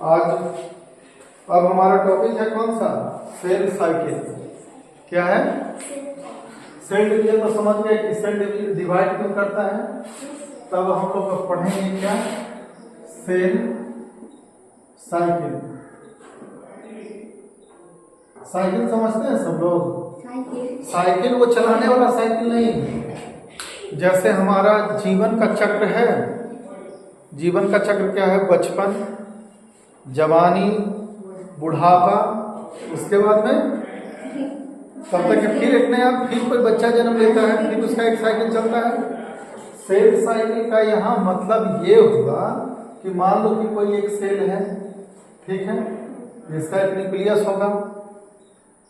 आज अब हमारा टॉपिक है कौन सा? Cell cycle. क्या है? Cell division. तो समझ गए कि सेल डिवाइड क्यों करता है। तब हम लोग पढ़ेंगे क्या? Cell cycle. साइकिल समझते हैं सब लोग? साइकिल वो चलाने वाला साइकिल नहीं। जैसे हमारा जीवन का चक्र है। जीवन का चक्र क्या है? बचपन, जवानी, बुढ़ापा, उसके बाद में तब तक फिर एक नया, फिर कोई बच्चा जन्म लेता है, फिर उसका एक साइकिल चलता है। सेल साइकिल का यहाँ मतलब ये हुआ कि मान लो कि कोई एक सेल है, ठीक है, इसका एक न्यूक्लियस होगा।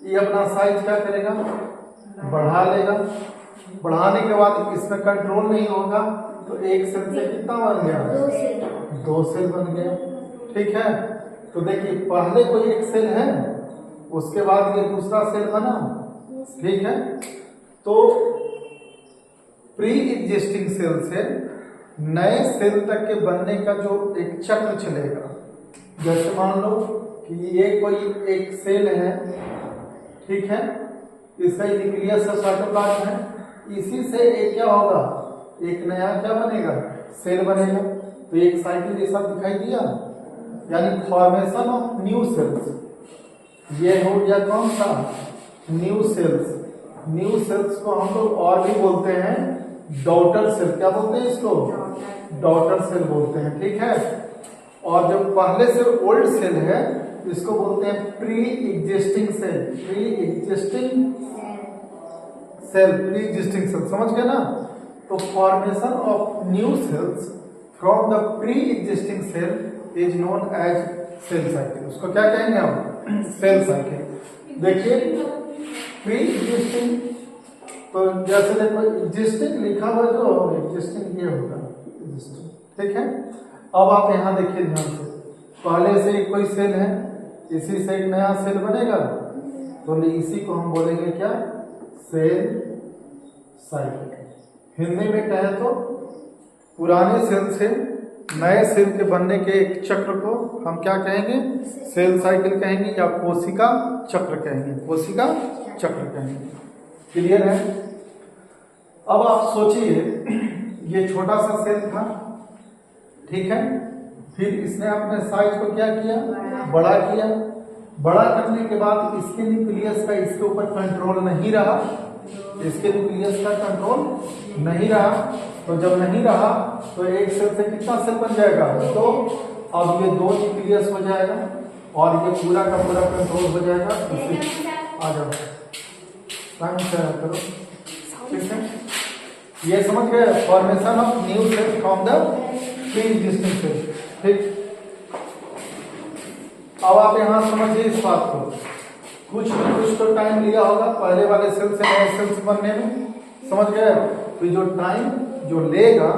ये अपना साइज क्या करेगा? बढ़ा लेगा। बढ़ाने के बाद इसमें कंट्रोल नहीं होगा तो एक सेल से कितना बन गया? दो सेल बन गया। ठीक है। तो देखिए पहले कोई एक सेल है, उसके बाद ये दूसरा सेल बना। ठीक है। तो प्री एग्जिस्टिंग सेल से नए सेल तक के बनने का जो एक चक्र चलेगा। जैसे मान लो कि ये कोई एक सेल है, ठीक है, इसका न्यूक्लियस साइटोप्लाज्म है। इसी से एक क्या होगा? एक नया क्या बनेगा? सेल बनेगा। तो एक साइकिल जैसा दिखाई दिया, यानी फॉर्मेशन ऑफ न्यू सेल्स। ये हो गया कौन सा? New sales. न्यू सेल्स को हम लोग और भी बोलते हैं डॉटर सेल। क्या बोलते हैं इसको? डॉटर सेल बोलते हैं। ठीक है। और जो पहले से ओल्ड सेल है इसको बोलते हैं pre existing cell. Pre existing cell, pre existing cell, समझ गए ना? तो formation of new cells from the pre existing cell is known as cell cycle. उसको क्या कहेंगे हम? Cell cycle. देखिए प्री एग्जिस्टिंग, तो जैसे देखो एग्जिस्टिंग लिखा हुआ जो एग्जिस्टिंग ये होगा एग्जिस्टिंग। ठीक है। अब आप यहाँ देखिए ध्यान से, पहले से कोई सेल है, इसी से एक नया सेल बनेगा, तो इसी को हम बोलेंगे क्या? Cell cycle. हिंदी में कहें तो पुराने सेल से नए सेल के बनने के एक चक्र को हम क्या कहेंगे? सेल साइकिल कहेंगे या कोशिका चक्र कहेंगे। कोशिका चक्र कहेंगे। क्लियर है? अब आप सोचिए ये छोटा सा सेल था, ठीक है, फिर इसने अपने साइज को क्या किया? बड़ा किया। बड़ा करने के बाद इसके न्यूक्लियस का इसके ऊपर कंट्रोल नहीं रहा। इसके न्यूक्लियस का कंट्रोल नहीं रहा। तो जब नहीं रहा तो एक सेल से कितना सेल बन जाएगा? तो अब ये दो न्यूक्लियस हो जाएगा और ये पूरा का पूरा कंट्रोल हो जाएगा। आ जाओ टाइम से करो। ठीक है। ये समझ गए? Formation of new cell from the pre existing cell. ठीक। अब आप यहां समझिए इस बात को, कुछ तो टाइम लिया होगा पहले वाले सेल से नए सेल्स बनने में। समझ गए? तो जो टाइम जो लेगा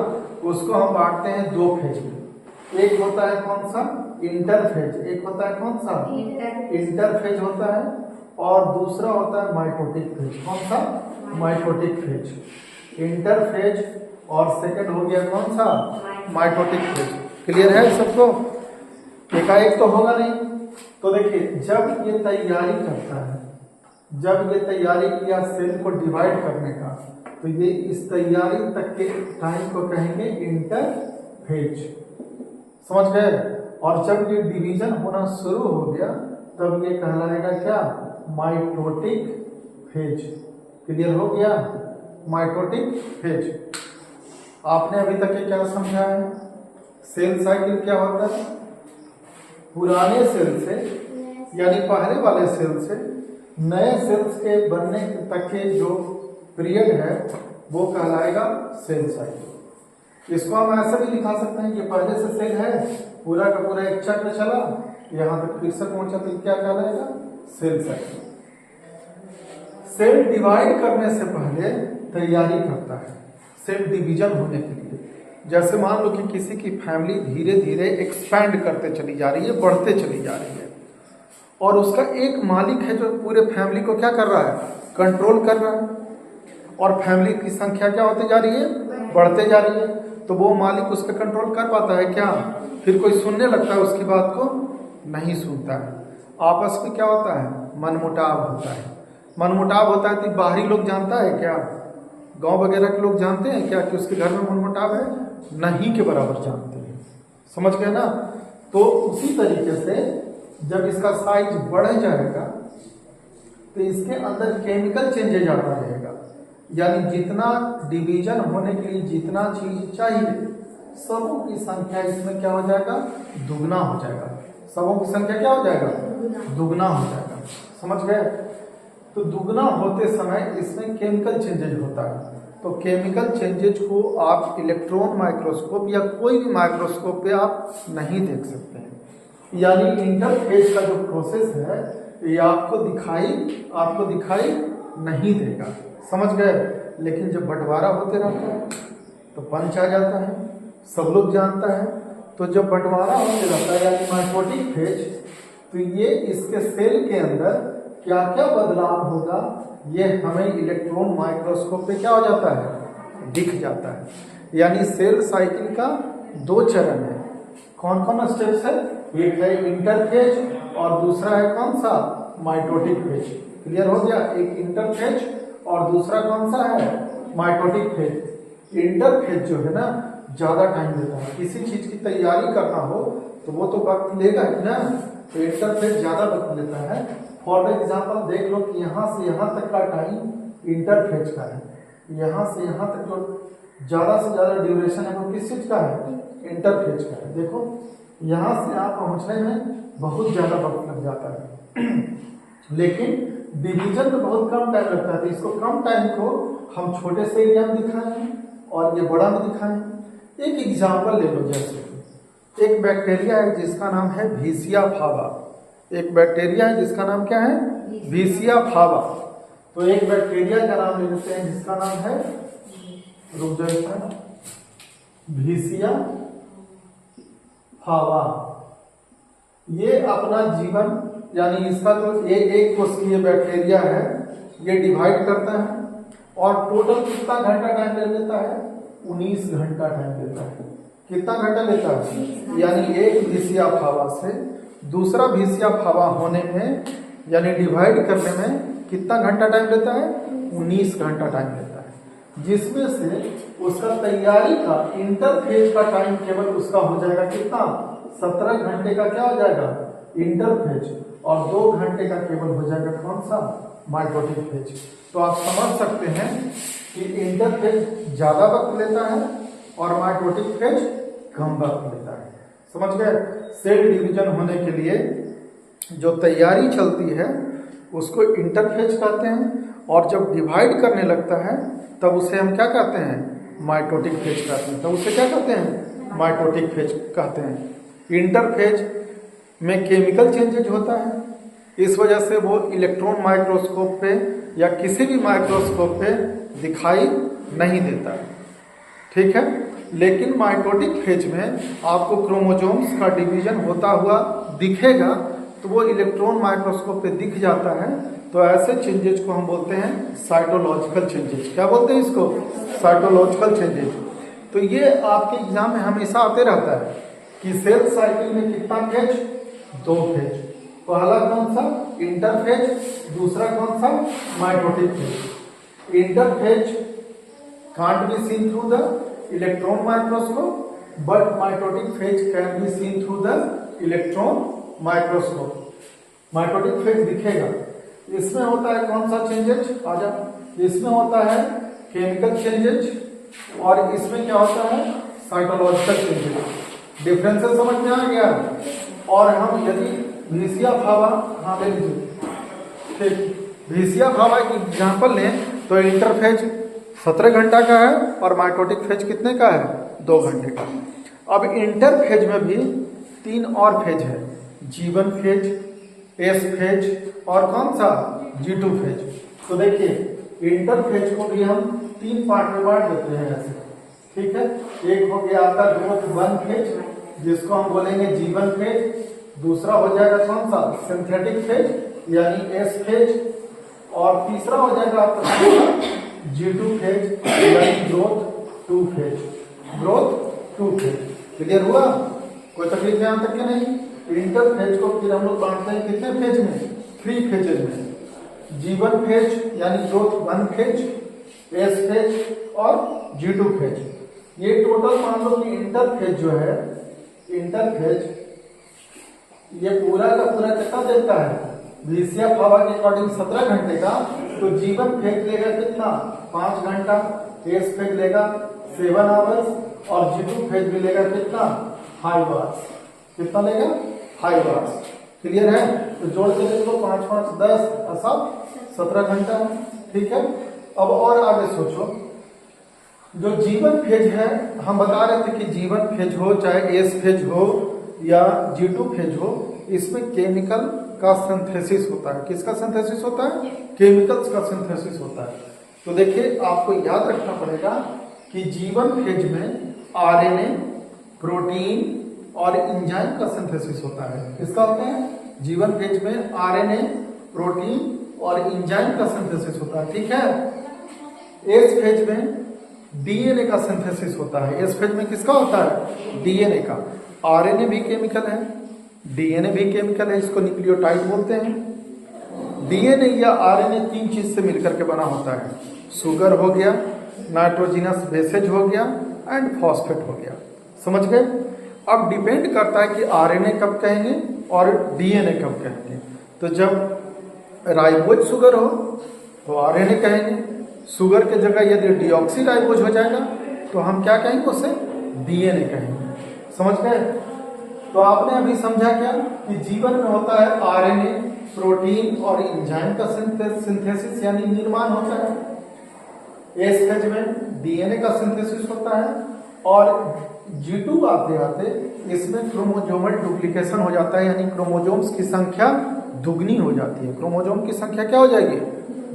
उसको हम बांटते हैं दो फेज में। एक होता है कौन सा? इंटरफेज। एक होता है कौन सा? इंटरफेज होता है। और दूसरा होता है माइटोटिक फेज। कौन सा? Mitotic phase. इंटरफेज और सेकंड हो गया कौन सा? Mitotic phase. क्लियर है सबको? एकाएक तो होगा नहीं। तो देखिए जब ये तैयारी करता है, जब ये तैयारी किया सेल को डिवाइड करने का, तो ये इस तैयारी तक के टाइम को कहेंगे इंटरफेज। समझ गए? और जब ये डिवीजन होना शुरू हो गया तब ये कहलाएगा क्या? Mitotic phase. क्लियर हो गया? Mitotic phase. आपने अभी तक ये क्या समझा है? सेल साइकिल क्या होता है? पुराने सेल से यानी पहले वाले सेल से नए सेल्स के बनने तक के जो पीरियड है वो कहलाएगा सेल साइकिल। इसको हम ऐसे भी दिखा सकते हैं कि पहले से सेल है, पूरा का पूरा एक चक्र चला, यहाँ तक फिर से पहुंचा, तो क्या कहलाएगा? Cell cycle. सेल डिवाइड करने से पहले तैयारी करता है सेल डिवीजन होने के लिए। जैसे मान लो कि किसी की फैमिली धीरे धीरे एक्सपैंड करते चली जा रही है, बढ़ते चली जा रही है, और उसका एक मालिक है जो पूरे फैमिली को क्या कर रहा है? कंट्रोल कर रहा है। और फैमिली की संख्या क्या होती जा रही है? बढ़ते जा रही है। तो वो मालिक उस पर कंट्रोल कर पाता है क्या? फिर कोई सुनने लगता है उसकी बात को? नहीं सुनता है। आपस में क्या होता है? मनमुटाव होता है। मनमुटाव होता है तो बाहरी लोग जानता है क्या? गांव वगैरह के लोग जानते हैं क्या कि उसके घर में मनमुटाव है? नहीं के बराबर जानते हैं। समझ गए ना? तो उसी तरीके से जब इसका साइज बढ़ जाएगा तो इसके अंदर केमिकल चेंजेज आता रहेगा, यानी जितना डिवीजन होने के लिए जितना चीज चाहिए सबों की संख्या इसमें क्या हो जाएगा? दुगना हो जाएगा। सबों की संख्या क्या हो जाएगा? दुगना हो जाएगा। समझ गए? तो दुगना होते समय इसमें केमिकल चेंजेज होता है। तो केमिकल चेंजेज को आप इलेक्ट्रॉन माइक्रोस्कोप या कोई भी माइक्रोस्कोप पे आप नहीं देख सकते हैं, यानी इंटरफेस का जो प्रोसेस है ये आपको दिखाई नहीं देगा। समझ गए? लेकिन जब बंटवारा होते रहता है तो पंच आ जाता है, सब लोग जानता है। तो जब बंटवारा होते रहता है यानी माइटोटिक फेज, तो ये इसके सेल के अंदर क्या क्या बदलाव होगा ये हमें इलेक्ट्रॉन माइक्रोस्कोप पे क्या हो जाता है? दिख जाता है। यानी सेल साइकिल का दो चरण है। कौन कौन स्टेप्स है? एक है इंटरफेज और दूसरा है कौन सा? Mitotic phase. क्लियर हो गया? एक इंटरफेज और दूसरा कौन सा है? Mitotic phase. इंटरफेज जो है ना ज्यादा टाइम लेता है। किसी चीज की तैयारी करना हो तो वो तो वक्त लेगा ही ना, तो इंटरफेज ज्यादा वक्त लेता है। फॉर एग्जाम्पल देख लो कि यहाँ से यहाँ तक का टाइम इंटरफेज का है, यहाँ से यहाँ तक जो ज्यादा से ज्यादा ड्यूरेशन है वो किस चीज का है? इंटरफेज का है। देखो यहाँ से यहाँ पहुंचने में बहुत ज्यादा वक्त लग जाता है लेकिन डिवीजन में बहुत कम टाइम लगता है। तो इसको कम टाइम को हम छोटे से एरिया में दिखाएं और ये बड़ा में दिखाएं। एक एग्जाम्पल ले लो, जैसे एक बैक्टीरिया है जिसका नाम है वीसिया फावा। एक बैक्टीरिया है जिसका नाम क्या है? वीसिया फावा। तो एक बैक्टीरिया का नाम ले लेते हैं जिसका नाम है, रुक जाइए, वीसिया फावा। ये अपना जीवन यानी इसका जो ये एक कोशिकीय बैक्टीरिया है ये डिवाइड करता है और टोटल कितना घंटा टाइम ले लेता है? 19 घंटा टाइम लेता है। कितना घंटा लेता है? यानी एक वीसिया फावा से दूसरा वीसिया फावा होने में यानी डिवाइड करने में कितना घंटा टाइम लेता है? 19 घंटा टाइम लेता है, जिसमें से उसका तैयारी का इंटरफेज का टाइम केवल उसका हो जाएगा कितना? 17 घंटे का क्या हो जाएगा? इंटरफेज। और 2 घंटे का केवल हो जाएगा कौन सा? Mitotic phase. तो आप समझ सकते हैं कि इंटरफेज ज्यादा वक्त लेता है और माइटोटिक फेज कम वक्त लेता है। समझ गए? सेल डिवीजन होने के लिए जो तैयारी चलती है उसको इंटरफेज कहते हैं और जब डिवाइड करने लगता है तब उसे हम क्या कहते हैं? माइटोटिक फेज कहते हैं। तो उसे क्या कहते हैं? माइटोटिक फेज कहते हैं। इंटरफेज में केमिकल चेंजेज होता है, इस वजह से वो इलेक्ट्रॉन माइक्रोस्कोप पे या किसी भी माइक्रोस्कोप पे दिखाई नहीं देता है। ठीक है? लेकिन माइटोटिक फेज में आपको क्रोमोसोम्स का डिवीजन होता हुआ दिखेगा, तो वो इलेक्ट्रॉन माइक्रोस्कोप पे दिख जाता है। तो ऐसे चेंजेज को हम बोलते हैं साइटोलॉजिकल चेंजेज। क्या बोलते हैं इसको? Cytological changes. तो ये आपके एग्जाम में हमेशा आते रहता है कि सेल साइकिल में कितना फेज? 2 फेज। पहला कौन सा? इंटरफेज। दूसरा कौन सा? Mitotic phase. Interphase can't be seen through the electron microscope, but mitotic phase can be seen through the electron microscope. Mitotic phase दिखेगा। इसमें होता है कौन सा चेंजेज? आजा। इसमें होता है केमिकल चेंजेज और इसमें क्या होता है? Cytological changes. डिफरेंसेस समझ में आ गया? और हम यदि वीसिया फावा, हाँ ले लीजिए, ठीक, वीसिया फावा की एग्जाम्पल लें तो इंटरफेज 17 घंटा का है और माइटोटिक फेज कितने का है? 2 घंटे का। अब इंटरफेज में भी 3 और फेज है, G1 फेज, S फेज और कौन सा? G2 phase. तो देखिए इंटरफेज को भी हम 3 पार्ट में बांट देते हैं ऐसे। ठीक है? एक हो गया आपका ग्रोथ 1 फेज जिसको हम बोलेंगे G1 फेज। दूसरा हो जाएगा कौन सा? सिंथेटिक फेज यानी S फेज। और तीसरा हो जाएगा आपका G2 फेज यानी growth 2 phase. Growth 2 phase. Clear हुआ? कोई तकलीफ यहाँ तक के नहीं? इंटरफेज को फिर हम लोग बांटते हैं कितने फेज में? 3 फेजेज में। G1 फेज यानी ग्रोथ 1 फेज, S फेज और G2 फेज। ये टोटल मान लो कि इंटरफेज जो है, इंटरफेज ये पूरा का पूरा कितना देता है? VCF हवा के अकॉर्डिंग 17 घंटे का। तो G1 फेज लेगा कितना? 5 घंटा। S फेज लेगा 7 आवर्स और G2 फेज भी लेगा कितना? 5 आवर्स। कितना लेगा? 5 आवर्स। क्लियर है? तो जोड़ के देख लो, 5 5 10 और सब 17 घंटा। ठीक है। अब और आगे सोचो, जो G1 फेज है, हम बता रहे थे कि G1 फेज हो चाहे S फेज हो या G2 फेज हो, इसमें केमिकल का सिंथेसिस होता है। किसका सिंथेसिस होता है? केमिकल्स का सिंथेसिस होता है। तो देखिए, आपको याद रखना पड़ेगा कि G1 फेज में RNA, प्रोटीन और एंजाइम का सिंथेसिस होता है। किसका होता है? G1 फेज में RNA, प्रोटीन और एंजाइम का सिंथेसिस होता है। ठीक है। S फेज में DNA का सिंथेसिस होता है। S फेज में किसका होता है? DNA का। RNA भी केमिकल है, DNA भी केमिकल है, इसको न्यूक्लियोटाइड बोलते हैं। DNA या RNA 3 चीज से मिलकर के बना होता है। शुगर हो गया, नाइट्रोजिनस बेसेज हो गया एंड फॉस्फेट हो गया। समझ गए? अब डिपेंड करता है कि RNA कब कहेंगे और DNA कब कहेंगे। तो जब राइबोज शुगर हो तो RNA कहेंगे। शुगर के जगह यदि डीऑक्सी राइबोज हो जाएगा तो हम क्या कहेंगे? उसे DNA कहेंगे। समझ गए? तो आपने अभी समझा क्या कि जीवन में होता है RNA, प्रोटीन और एंजाइम का सिंथेसिस यानी निर्माण होता है। S फेज में DNA का सिंथेसिस होता है और G2 आते आते इसमें क्रोमोजोमल डुप्लीकेशन हो जाता है, यानी क्रोमोजोम्स की संख्या दुगनी हो जाती है। क्रोमोजोम की संख्या क्या हो जाएगी?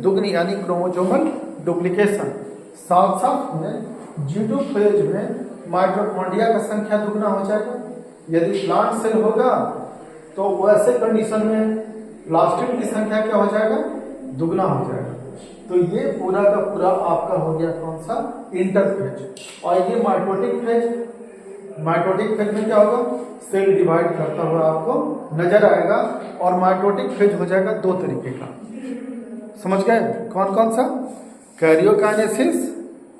दुगनी, यानी क्रोमोजोमल डुप्लीकेशन। साथ साथ में G2 फेज में माइटोकॉन्ड्रिया का संख्या दुगना हो जाएगा। यदि प्लांट सेल होगा तो वैसे कंडीशन में प्लास्टिड की संख्या क्या हो जाएगा? दुगना हो जाएगा। तो ये पूरा का पूरा आपका हो गया कौन सा? इंटरफेज। और ये माइटोटिक फेज। माइटोटिक फेज में क्या होगा? सेल डिवाइड करता हुआ आपको नजर आएगा। और माइटोटिक फेज हो जाएगा 2 तरीके का। समझ गए? कौन कौन सा? कैरियोकाइनेसिस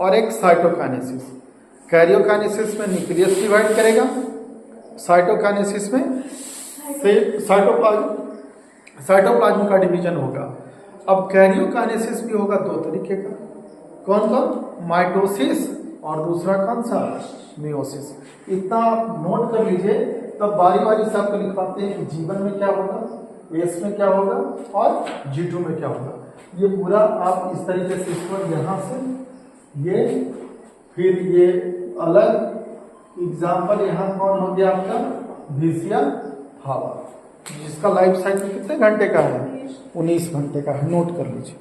और एक साइटोकाइनेसिस। कैरियोकाइनेसिस में न्यूक्लियस डिवाइड करेगा, साइटोकाइनेसिस में साइटोप्लाज्म का डिवीजन होगा। अब कैरियोकाइनेसिस भी होगा 2 तरीके का। कौन कौन? माइटोसिस और दूसरा कौन सा? मियोसिस। इतना आप नोट कर लीजिए, तब बारी बारी से आपको लिखवाते हैं कि जीवन में क्या होगा, S में क्या होगा और G2 में क्या होगा। ये पूरा आप इस तरीके से इसको यहाँ से ये, फिर ये अलग एग्जाम्पल यहाँ कौन हो गया आपका? VCF हवा, जिसका लाइफ साइकिल कितने घंटे का है? 19 घंटे का है। नोट कर लीजिए।